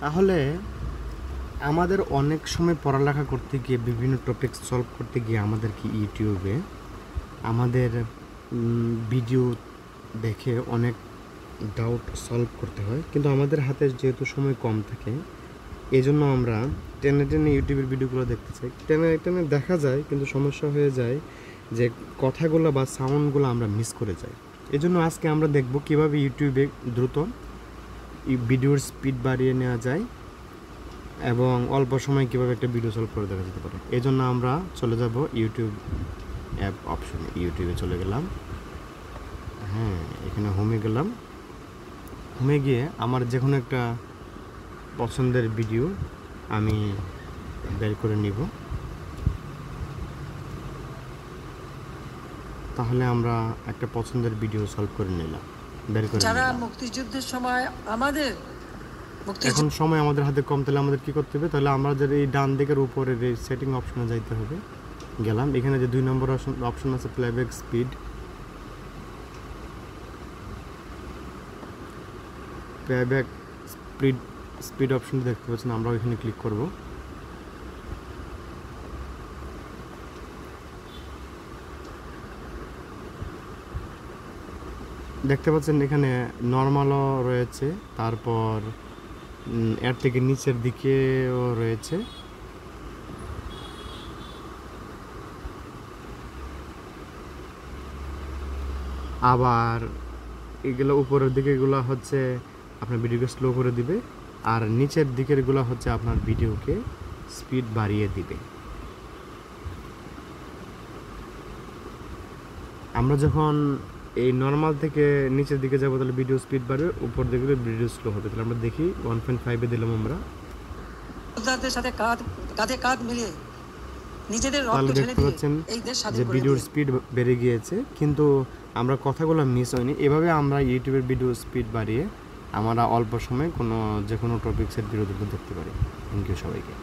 তাহলে আমাদের অনেক সময় পড়ালেখা করতে গিয়ে বিভিন্ন টপিক সলভ করতে গিয়ে আমাদের কি ইউটিউবে আমাদের ভিডিও দেখে অনেক ডাউট সলভ করতে হয়, কিন্তু আমাদের হাতে যেহেতু সময় কম থাকে এই জন্য আমরা টেনে টেনে ইউটিউবের ভিডিওগুলো দেখতে চাই। টেনে টেনে দেখা যায়, কিন্তু সমস্যা হয়ে যায় যে কথাগুলো বা সাউন্ডগুলো আমরা মিস করে যাই। এই জন্য আজকে আমরা দেখব কীভাবে ইউটিউবে দ্রুত ভিডিওর স্পিড বাড়িয়ে নেওয়া যায় এবং অল্প সময় কীভাবে একটা ভিডিও সলভ করে দেখা যেতে পারে। এই জন্য আমরা চলে যাব ইউটিউব অ্যাপ অপশনে। ইউটিউবে চলে গেলাম, হ্যাঁ এখানে হোমে গেলাম। হোমে গিয়ে আমার যে কোনো একটা পছন্দের ভিডিও আমি বের করে নিব। তাহলে আমরা একটা পছন্দের ভিডিও সলভ করে নিলাম, বের করে যারা নিলাম। মুক্তিযুদ্ধের সময় আমাদের এখন সময় আমাদের হাতে কম, তাহলে আমাদের কী করতে হবে? তাহলে আমাদের এই ডান দিকের উপরের এই সেটিং অপশনে যাইতে হবে। গেলাম, এখানে যে 2 নম্বর অপশন আছে প্লেব্যাক স্পিড, প্লেব্যাক স্পিড অপশনটি দেখতে পাচ্ছেন, আমরা এখানে ক্লিক করব। দেখতে পাচ্ছেন এখানে নর্মালও রয়েছে, তারপর এর থেকে নিচের দিকেও রয়েছে। আবার এগুলো উপরের দিকেগুলো হচ্ছে আপনার ভিডিওকে স্লো করে দিবে, আর নিচের দিকেরগুলো হচ্ছে আপনার ভিডিওকে স্পিড বাড়িয়ে দিবে। আমরা যখন এই নর্মাল থেকে নিচের দিকে যাবো তাহলে ভিডিও স্পিড বাড়বে, উপর দিকে ভিডিও স্লো হবে। তাহলে আমরা দেখি 1.5-এ দিলাম আমরা। সাথে কাঁধে কাঁধ মিলিয়ে নিজেদের রক্ত ঢেলে দিয়ে এই দেশ স্বাধীন যে করে ভিডিওর স্পিড বেড়ে গিয়েছে, কিন্তু আমরা কথাগুলো মিস হয়নি। এভাবে আমরা ইউটিউবের ভিডিও স্পিড বাড়িয়ে আমরা অল্প সময়ে যে কোনো টপিক্সের ভিডিও দেখতে পারি। থ্যাংক ইউ সবাইকে।